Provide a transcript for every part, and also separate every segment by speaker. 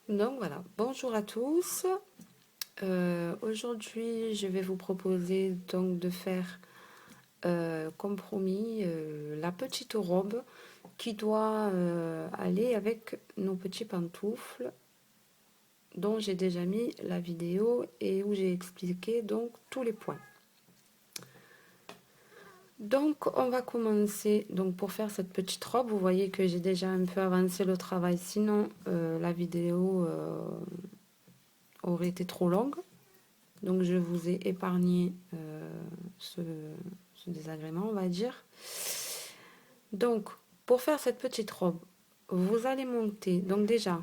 Speaker 1: Donc voilà, bonjour à tous. Aujourd'hui, je vais vous proposer donc de faire comme promis la petite robe qui doit aller avec nos petits pantoufles dont j'ai déjà mis la vidéo et où j'ai expliqué donc tous les points. Donc on va commencer donc pour faire cette petite robe. Vous voyez que j'ai déjà un peu avancé le travail, sinon la vidéo aurait été trop longue. Donc je vous ai épargné ce, ce désagrément, on va dire. Donc pour faire cette petite robe, vous allez monter. Donc déjà,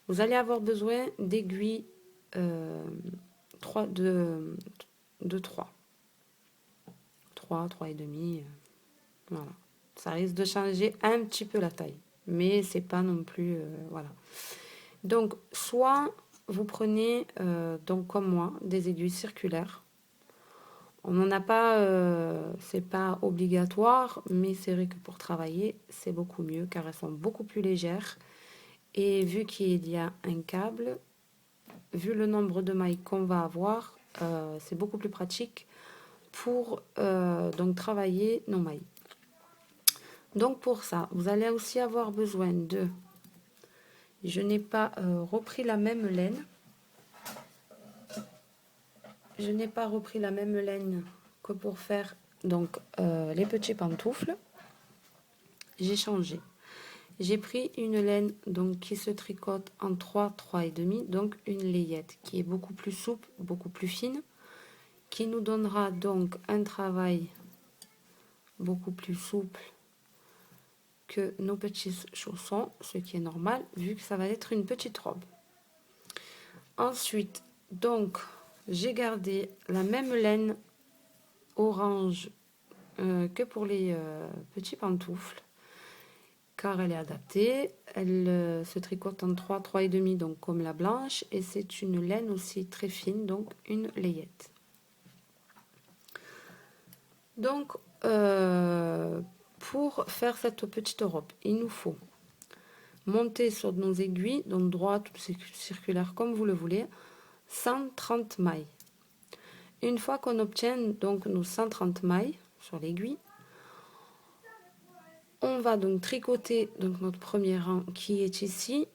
Speaker 1: vous allez avoir besoin d'aiguilles 3 de 3. 3 et demi. Voilà. Ça risque de changer un petit peu la taille. Mais c'est pas non plus. Voilà. Donc, soit vous prenez, donc comme moi, des aiguilles circulaires. On n'en a pas, c'est pas obligatoire, mais c'est vrai que pour travailler, c'est beaucoup mieux car elles sont beaucoup plus légères. Et vu qu'il y a un câble, vu le nombre de mailles qu'on va avoir, c'est beaucoup plus pratique pour donc travailler nos mailles. Donc pour ça, vous allez aussi avoir besoin de... Je n'ai pas repris la même laine. Je n'ai pas repris la même laine que pour faire donc les petits pantoufles. J'ai changé. J'ai pris une laine donc qui se tricote en 3 et demi, donc une layette qui est beaucoup plus souple, beaucoup plus fine, qui nous donnera donc un travail beaucoup plus souple que nos petits chaussons, ce qui est normal vu que ça va être une petite robe. Ensuite, donc, j'ai gardé la même laine orange que pour les petits pantoufles, car elle est adaptée. Elle se tricote en 3 et demi, donc comme la blanche, et c'est une laine aussi très fine, donc une layette. Donc, pour faire cette petite robe, il nous faut monter sur nos aiguilles, donc droite ou circulaire comme vous le voulez, 130 mailles. Une fois qu'on obtient donc nos 130 mailles sur l'aiguille, on va donc tricoter donc notre premier rang qui est ici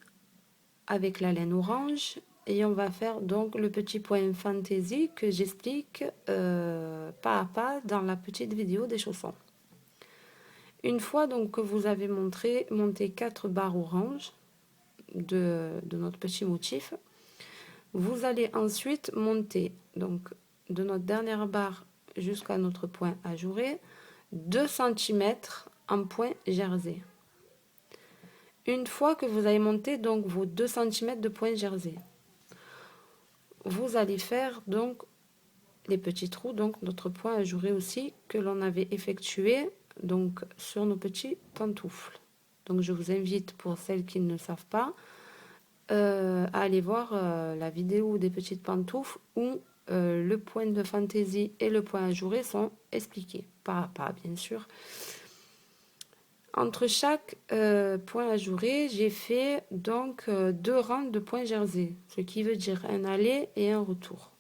Speaker 1: avec la laine orange et on va faire donc le petit point fantaisie que j'explique pas à pas dans la petite vidéo des chaussons. Une fois donc que vous avez monté 4 barres orange de notre petit motif, vous allez ensuite monter donc de notre dernière barre jusqu'à notre point ajouré 2 cm en point jersey. Une fois que vous avez monté donc vos 2 cm de point jersey, vous allez faire donc les petits trous, donc notre point ajouré aussi que l'on avait effectué donc sur nos petits pantoufles. Donc je vous invite, pour celles qui ne savent pas, à aller voir la vidéo des petites pantoufles où le point de fantaisie et le point ajouré sont expliqués, pas à pas bien sûr. Entre chaque point ajouré, j'ai fait donc 2 rangs de points jersey, ce qui veut dire un aller et un retour.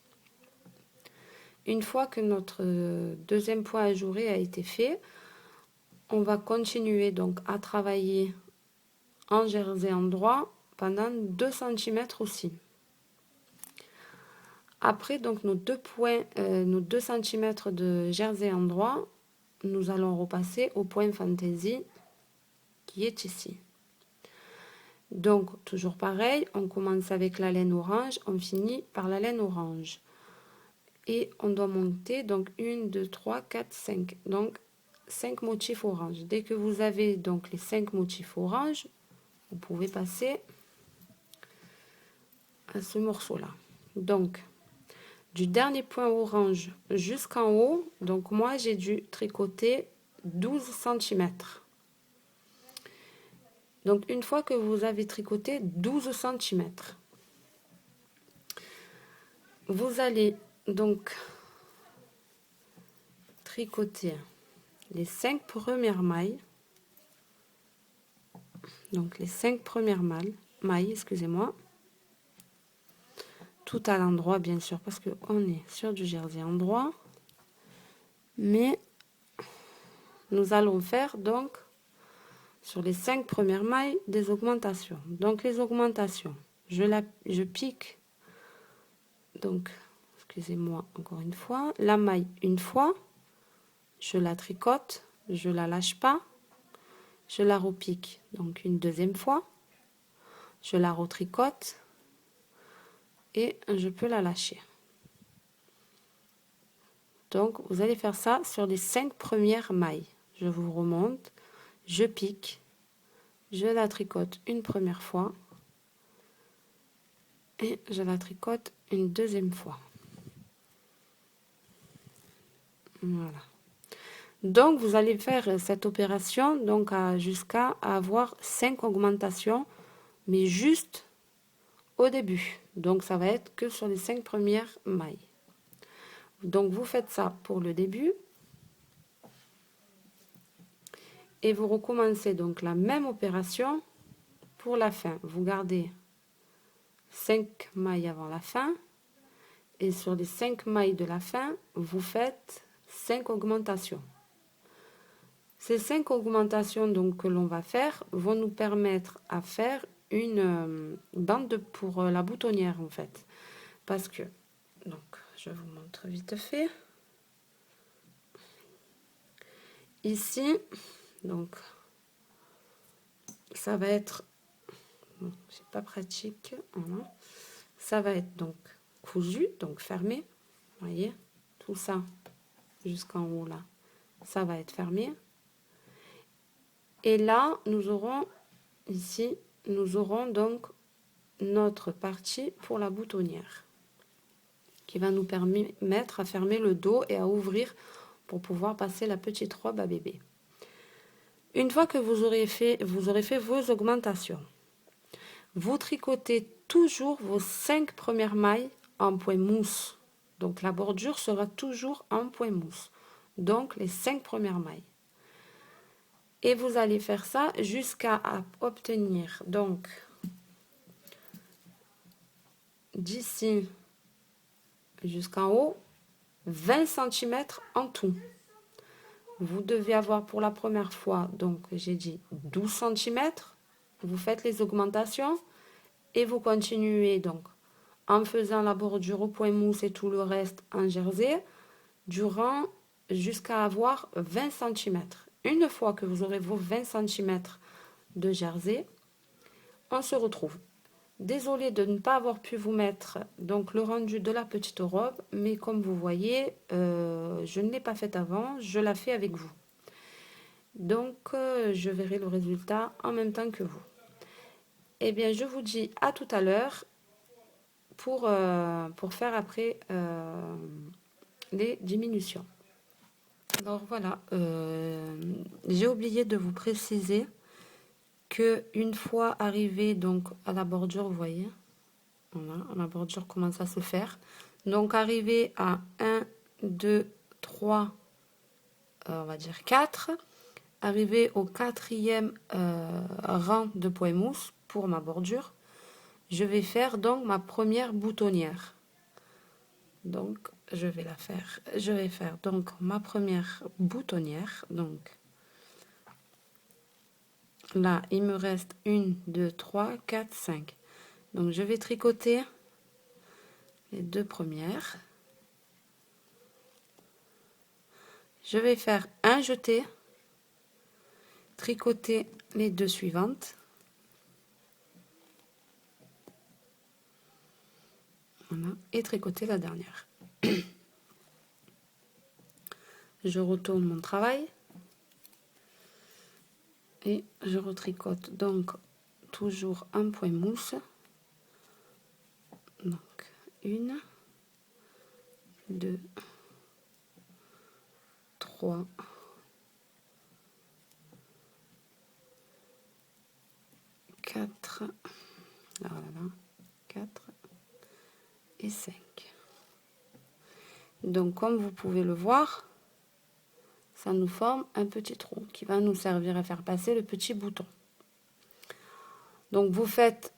Speaker 1: Une fois que notre deuxième point ajouré a été fait, on va continuer donc à travailler en jersey endroit pendant 2 cm aussi. Après donc nos 2 cm de jersey endroit, nous allons repasser au point fantaisie qui est ici. Donc toujours pareil, on commence avec la laine orange, on finit par la laine orange. Et on doit monter donc 1, 2, 3, 4, 5. Donc 5 motifs orange. Dès que vous avez donc les 5 motifs orange, vous pouvez passer à ce morceau-là. Donc du dernier point orange jusqu'en haut, donc moi j'ai dû tricoter 12 cm. Donc une fois que vous avez tricoté 12 cm, vous allez donc tricoter les 5 premières mailles. Donc les 5 premières mailles, excusez-moi. tout à l'endroit, bien sûr, parce qu'on est sur du jersey endroit. Mais nous allons faire donc sur les 5 premières mailles des augmentations. Donc les augmentations, je pique, donc excusez-moi encore une fois, la maille une fois, je la tricote, je la lâche pas, je la repique donc une deuxième fois, je la retricote et je peux la lâcher. Donc vous allez faire ça sur les 5 premières mailles. Je vous remonte, je pique, je la tricote une première fois et je la tricote une deuxième fois. Voilà. Donc vous allez faire cette opération donc jusqu'à avoir 5 augmentations, mais juste au début. Donc ça va être que sur les 5 premières mailles. Donc vous faites ça pour le début et vous recommencez donc la même opération pour la fin. Vous gardez 5 mailles avant la fin et sur les 5 mailles de la fin, vous faites 5 augmentations. Ces 5 augmentations donc, que l'on va faire vont nous permettre à faire une bande pour la boutonnière en fait. Parce que, donc je vous montre vite fait. Ici, donc ça va être, bon, c'est pas pratique, voilà. Ça va être donc cousu, donc fermé, vous voyez, tout ça jusqu'en haut là, ça va être fermé. Et là, nous aurons ici, nous aurons donc notre partie pour la boutonnière qui va nous permettre à fermer le dos et à ouvrir pour pouvoir passer la petite robe à bébé. Une fois que vous aurez fait vos augmentations, vous tricotez toujours vos 5 premières mailles en point mousse. Donc la bordure sera toujours en point mousse. Donc les 5 premières mailles. Et vous allez faire ça jusqu'à obtenir donc d'ici jusqu'en haut 20 cm en tout. Vous devez avoir pour la première fois, donc j'ai dit 12 cm. Vous faites les augmentations et vous continuez donc en faisant la bordure au point mousse et tout le reste en jersey durant jusqu'à avoir 20 cm. Une fois que vous aurez vos 20 cm de jersey, on se retrouve. Désolée de ne pas avoir pu vous mettre donc le rendu de la petite robe, mais comme vous voyez, je ne l'ai pas faite avant, je la fais avec vous. Donc, je verrai le résultat en même temps que vous. Eh bien, je vous dis à tout à l'heure pour faire après les diminutions. Alors voilà, j'ai oublié de vous préciser que une fois arrivé donc à la bordure, vous voyez, voilà, la bordure commence à se faire. Donc arrivé à 1, 2, 3, on va dire 4, arrivé au 4e rang de point mousse pour ma bordure, je vais faire donc ma première boutonnière. Donc je vais faire donc ma première boutonnière. Donc là, il me reste 1, 2, 3, 4, 5. Donc je vais tricoter les 2 premières. Je vais faire un jeté, tricoter les 2 suivantes. Voilà, et tricoter la dernière. Je retourne mon travail et je retricote donc toujours un point mousse. Donc 1, 2, 3, 4, voilà, 4 et 5. Donc comme vous pouvez le voir, ça nous forme un petit trou qui va nous servir à faire passer le petit bouton. Donc vous faites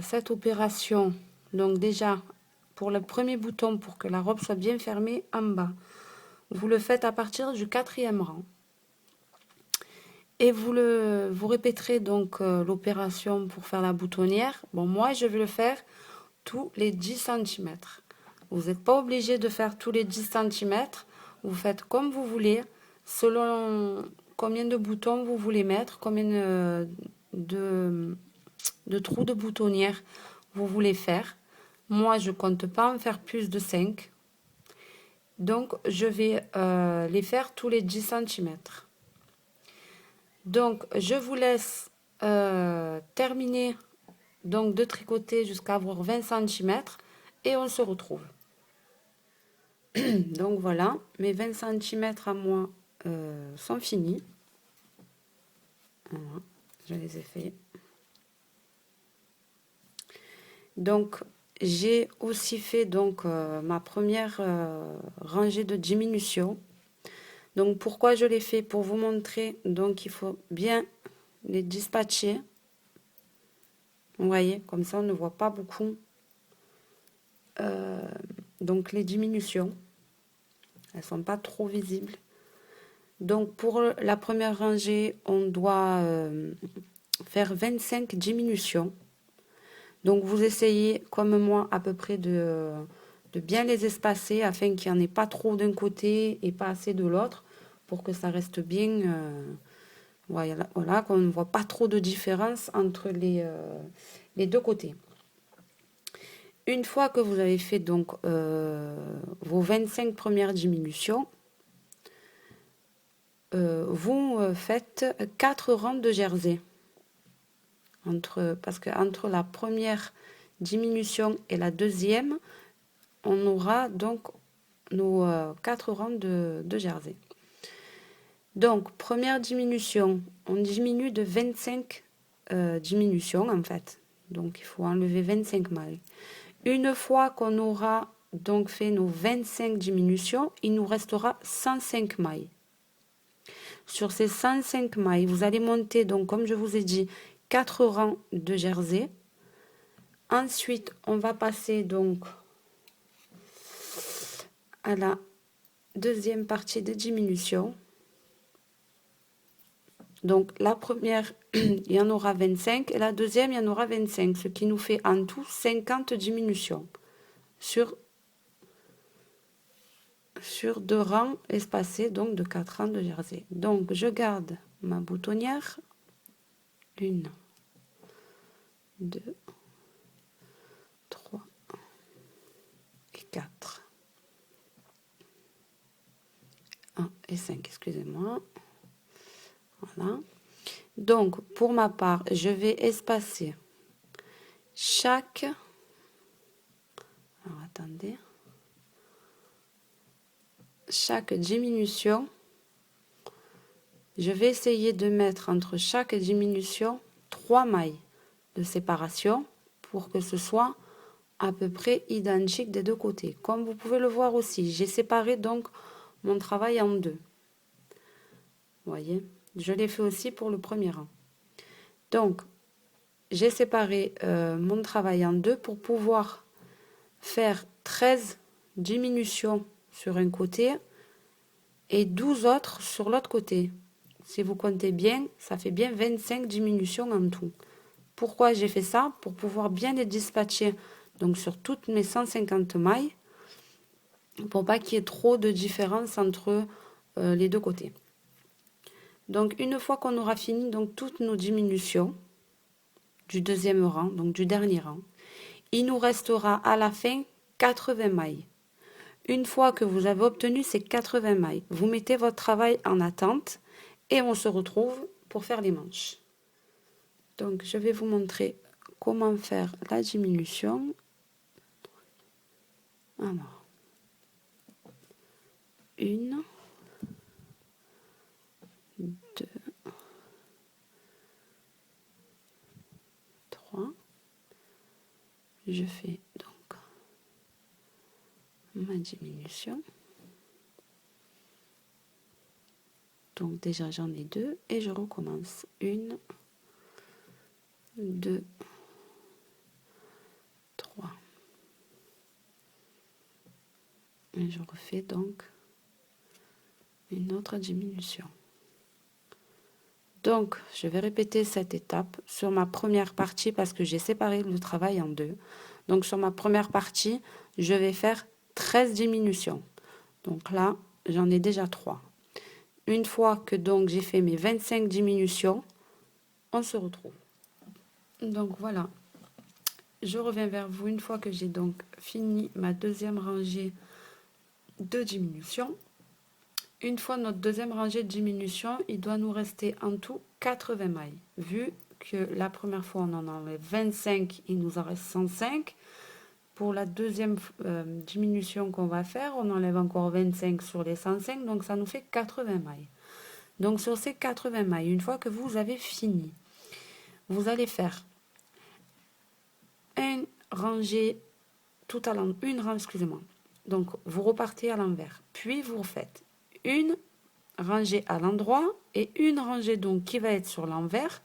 Speaker 1: cette opération Donc déjà, pour le premier bouton, pour que la robe soit bien fermée en bas, vous le faites à partir du 4e rang. Et vous répéterez donc l'opération pour faire la boutonnière. Bon, moi, je vais le faire tous les 10 centimètres. Vous n'êtes pas obligé de faire tous les 10 centimètres. Vous faites comme vous voulez, selon combien de boutons vous voulez mettre, combien de trous de boutonnière vous voulez faire. Moi, je compte pas en faire plus de 5. Donc, je vais les faire tous les 10 centimètres. Donc, je vous laisse terminer donc, de tricoter jusqu'à avoir 20 centimètres et on se retrouve. Donc, voilà, mes 20 centimètres à moi sont finis. Voilà, je les ai faits. Donc, j'ai aussi fait donc ma première rangée de diminution. Donc, pourquoi je l'ai fait? Pour vous montrer. Donc, il faut bien les dispatcher. Vous voyez, comme ça, on ne voit pas beaucoup. Donc, les diminutions. Elles ne sont pas trop visibles. Donc, pour la première rangée, on doit faire 25 diminutions. Donc, vous essayez, comme moi, à peu près de bien les espacer afin qu'il n'y en ait pas trop d'un côté et pas assez de l'autre pour que ça reste bien. Voilà, qu'on ne voit pas trop de différence entre les deux côtés. Une fois que vous avez fait donc vos 25 premières diminutions, vous faites 4 rangs de jersey. Parce qu'entre la première diminution et la deuxième, on aura donc nos 4 rangs de jersey. Donc, première diminution, on diminue de 25 diminutions en fait. Donc, il faut enlever 25 mailles. Une fois qu'on aura donc fait nos 25 diminutions, il nous restera 105 mailles. Sur ces 105 mailles, vous allez monter, donc comme je vous ai dit, 4 rangs de jersey. Ensuite, on va passer donc à la deuxième partie de diminution. Donc la première, il y en aura 25 et la deuxième, il y en aura 25, ce qui nous fait en tout 50 diminutions sur 2 rangs espacés, donc de 4 rangs de jersey. Donc je garde ma boutonnière, 1, 2, 3 et 4. 1 et 5, excusez-moi. Voilà. Donc, pour ma part, je vais espacer chaque... Alors, attendez. Chaque diminution, je vais essayer de mettre entre chaque diminution 3 mailles de séparation pour que ce soit à peu près identique des deux côtés. Comme vous pouvez le voir aussi, j'ai séparé donc mon travail en deux. Vous voyez, je l'ai fait aussi pour le premier rang. Donc, j'ai séparé mon travail en deux pour pouvoir faire 13 diminutions sur un côté et 12 autres sur l'autre côté. Si vous comptez bien, ça fait bien 25 diminutions en tout. Pourquoi j'ai fait ça? Pour pouvoir bien les dispatcher donc sur toutes mes 150 mailles, pour pas qu'il y ait trop de différence entre les deux côtés. Donc une fois qu'on aura fini donc toutes nos diminutions du deuxième rang, donc du dernier rang, il nous restera à la fin 80 mailles. Une fois que vous avez obtenu ces 80 mailles, vous mettez votre travail en attente et on se retrouve pour faire les manches. Donc je vais vous montrer comment faire la diminution. Alors, 1, 2, 3. Je fais donc ma diminution. Donc déjà j'en ai 2 et je recommence. 1, 2, 3. Et je refais donc une autre diminution. Donc, je vais répéter cette étape sur ma première partie parce que j'ai séparé le travail en deux. Donc, sur ma première partie, je vais faire 13 diminutions. Donc là, j'en ai déjà 3. Une fois que donc j'ai fait mes 25 diminutions, on se retrouve. Donc voilà, je reviens vers vous une fois que j'ai donc fini ma deuxième rangée de diminution. Une fois notre deuxième rangée de diminution, il doit nous rester en tout 80 mailles. Vu que la première fois on en enlève 25, il nous en reste 105. Pour la deuxième diminution qu'on va faire, on enlève encore 25 sur les 105, donc ça nous fait 80 mailles. Donc sur ces 80 mailles, une fois que vous avez fini, vous allez faire une rangée tout à l'envers, excusez-moi. Donc vous repartez à l'envers, puis vous refaites une rangée à l'endroit et une rangée donc qui va être sur l'envers,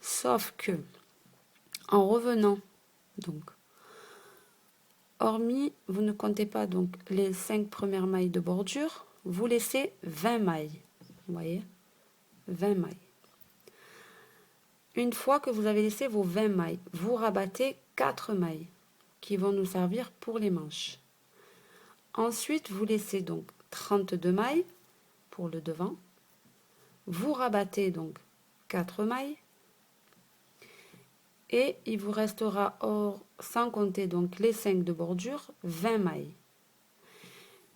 Speaker 1: sauf que en revenant donc hormis vous ne comptez pas donc les 5 premières mailles de bordure, vous laissez 20 mailles. Vous voyez, 20 mailles. Une fois que vous avez laissé vos 20 mailles, vous rabattez 4 mailles qui vont nous servir pour les manches. Ensuite, vous laissez donc 32 mailles pour le devant. Vous rabattez donc 4 mailles. Et il vous restera, sans compter donc les 5 de bordure, 20 mailles.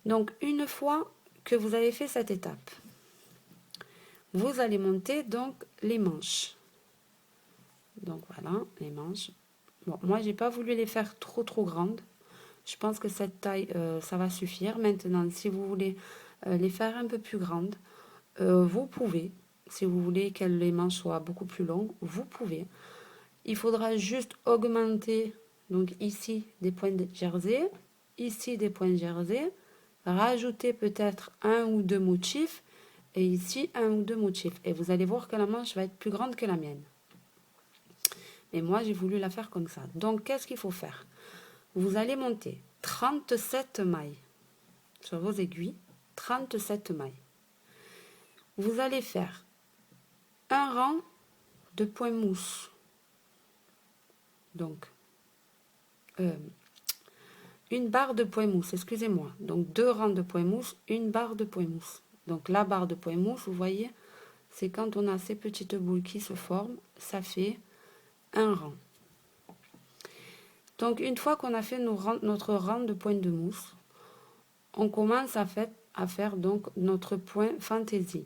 Speaker 1: Donc, une fois que vous avez fait cette étape, vous allez monter donc les manches. Donc voilà, les manches. Bon, moi, j'ai pas voulu les faire trop grandes. Je pense que cette taille, ça va suffire. Maintenant, si vous voulez les faire un peu plus grandes, vous pouvez. Si vous voulez que les manches soient beaucoup plus longues, vous pouvez. Il faudra juste augmenter, donc ici, des points de jersey, ici, des points de jersey, rajouter peut-être un ou deux motifs, et ici, un ou deux motifs. Et vous allez voir que la manche va être plus grande que la mienne. Et moi, j'ai voulu la faire comme ça. Donc, qu'est-ce qu'il faut faire? Vous allez monter 37 mailles sur vos aiguilles, 37 mailles. Vous allez faire un rang de points mousse. Donc, une barre de points mousse, excusez-moi. Donc, 2 rangs de points mousse, une barre de points mousse. Donc, la barre de points mousse, vous voyez, c'est quand on a ces petites boules qui se forment, ça fait un rang. Donc, une fois qu'on a fait notre rang de points de mousse, on commence à faire donc notre point fantaisie.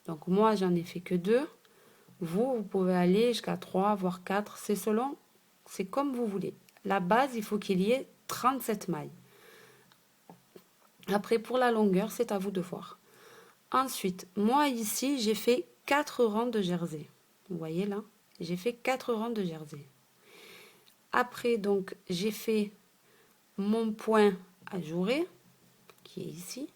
Speaker 1: Donc, moi, j'en ai fait que 2. Vous pouvez aller jusqu'à 3, voire 4. C'est selon, c'est comme vous voulez. La base, il faut qu'il y ait 37 mailles. Après, pour la longueur, c'est à vous de voir. Ensuite, moi, ici, j'ai fait 4 rangs de jersey. Vous voyez là? J'ai fait 4 rangs de jersey. Après, donc, j'ai fait mon point ajouré, qui est ici.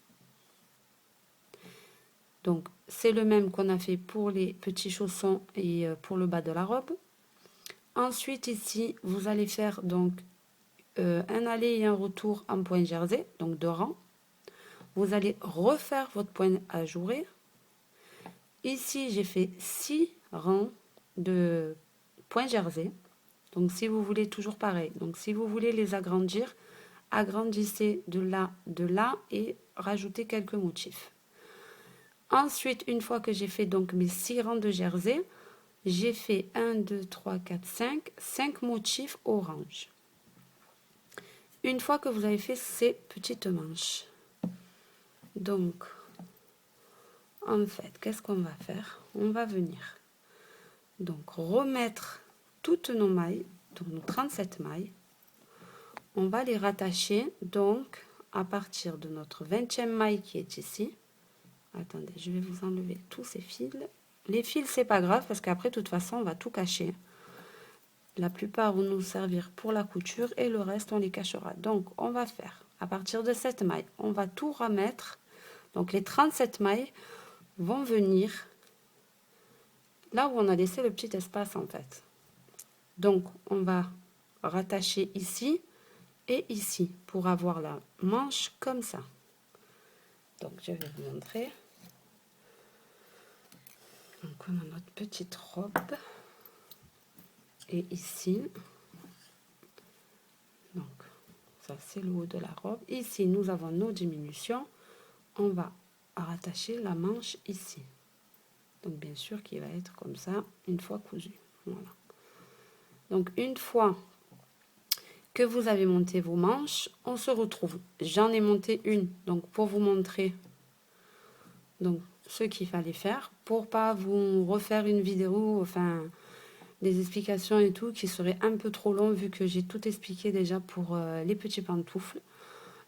Speaker 1: Donc, c'est le même qu'on a fait pour les petits chaussons et pour le bas de la robe. Ensuite, ici, vous allez faire donc un aller et un retour en point jersey, donc 2 rangs. Vous allez refaire votre point ajouré. Ici, j'ai fait 6 rangs de point jersey. Donc, si vous voulez toujours pareil, donc si vous voulez les agrandir, agrandissez de là et rajoutez quelques motifs. Ensuite, une fois que j'ai fait donc mes 6 rangs de jersey, j'ai fait 1, 2, 3, 4, 5 motifs orange. Une fois que vous avez fait ces petites manches, donc, en fait, qu'est-ce qu'on va faire? On va venir donc remettre toutes nos mailles, donc nos 37 mailles. On va les rattacher donc à partir de notre 20e maille qui est ici. Attendez, je vais vous enlever tous ces fils. Les fils, c'est pas grave parce qu'après, de toute façon, on va tout cacher. La plupart vont nous servir pour la couture et le reste, on les cachera. Donc, on va faire, à partir de cette maille, on va tout remettre. Donc, les 37 mailles vont venir là où on a laissé le petit espace, en fait. Donc, on va rattacher ici et ici pour avoir la manche comme ça. Donc je vais vous montrer. Donc on a notre petite robe et ici, donc ça c'est le haut de la robe. Ici nous avons nos diminutions. On va rattacher la manche ici. Donc bien sûr qu'il va être comme ça une fois cousu. Voilà. Donc une fois que vous avez monté vos manches, on se retrouve. J'en ai monté une, donc pour vous montrer donc ce qu'il fallait faire, pour pas vous refaire une vidéo, enfin des explications et tout, qui serait un peu trop long vu que j'ai tout expliqué déjà pour les petits pantoufles.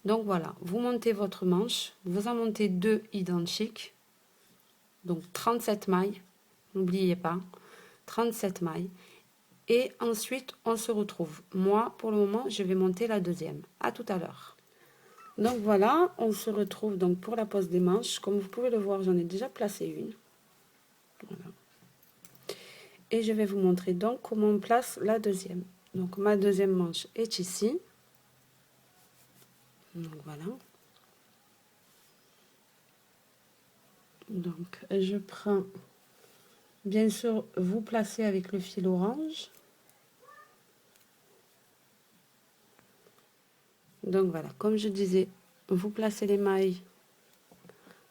Speaker 1: Donc voilà, vous montez votre manche, vous en montez deux identiques, donc 37 mailles, n'oubliez pas, 37 mailles. Et ensuite, on se retrouve. Moi, pour le moment, je vais monter la deuxième. À tout à l'heure. Donc voilà, on se retrouve donc pour la pose des manches. Comme vous pouvez le voir, j'en ai déjà placé une. Voilà. Et je vais vous montrer donc comment on place la deuxième. Donc ma deuxième manche est ici. Donc voilà. Donc je prends, bien sûr, vous placez avec le fil orange. Donc voilà, comme je disais, vous placez les mailles.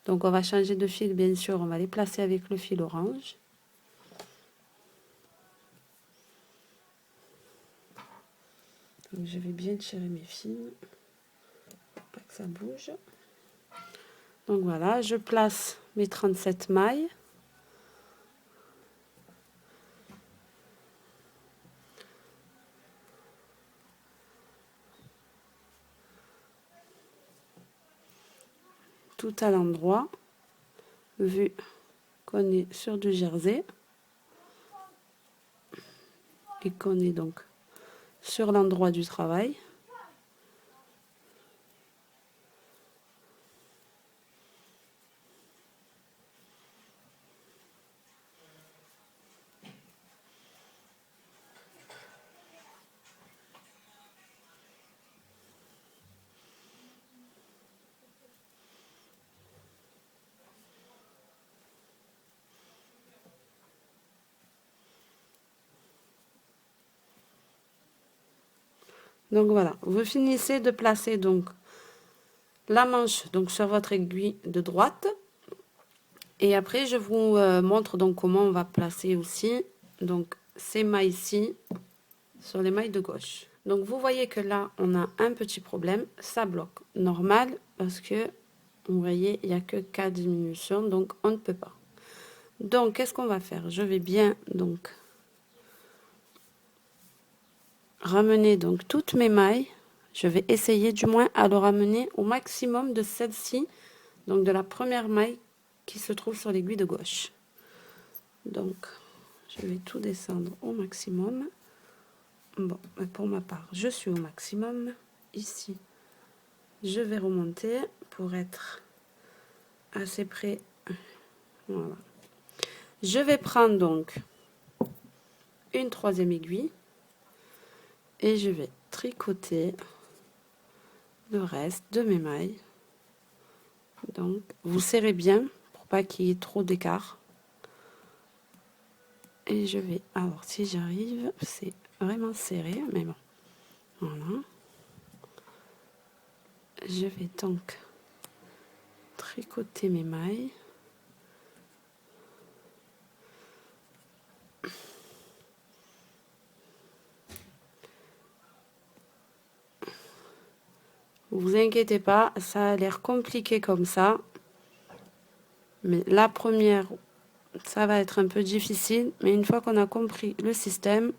Speaker 1: Donc on va changer de fil, bien sûr, on va les placer avec le fil orange. Donc je vais bien tirer mes fils, pour pas que ça bouge. Donc voilà, je place mes 37 mailles. Tout à l'endroit, vu qu'on est sur du jersey et qu'on est donc sur l'endroit du travail. Donc voilà, vous finissez de placer donc la manche donc sur votre aiguille de droite. Et après, je vous montre donc comment on va placer aussi donc ces mailles-ci sur les mailles de gauche. Donc vous voyez que là, on a un petit problème, ça bloque. Normal, parce que vous voyez, il n'y a que 4 diminutions, donc on ne peut pas. Donc, qu'est-ce qu'on va faire? Je vais bien donc ramener donc toutes mes mailles. Je vais essayer du moins à le ramener au maximum de celle-ci, donc de la première maille qui se trouve sur l'aiguille de gauche. Donc, je vais tout descendre au maximum. Bon, pour ma part, je suis au maximum. Ici, je vais remonter pour être assez près. Voilà. Je vais prendre donc une troisième aiguille et je vais tricoter le reste de mes mailles. Donc, vous serrez bien pour pas qu'il y ait trop d'écart. Et je vais, alors si j'arrive, c'est vraiment serré, mais bon, voilà. Je vais donc tricoter mes mailles. Vous inquiétez pas, ça a l'air compliqué comme ça. Mais la première, ça va être un peu difficile. Mais une fois qu'on a compris le système,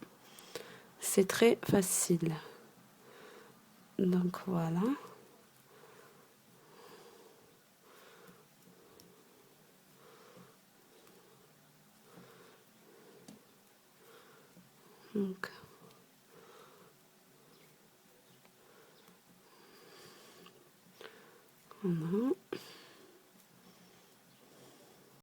Speaker 1: c'est très facile. Donc voilà. Donc, voilà.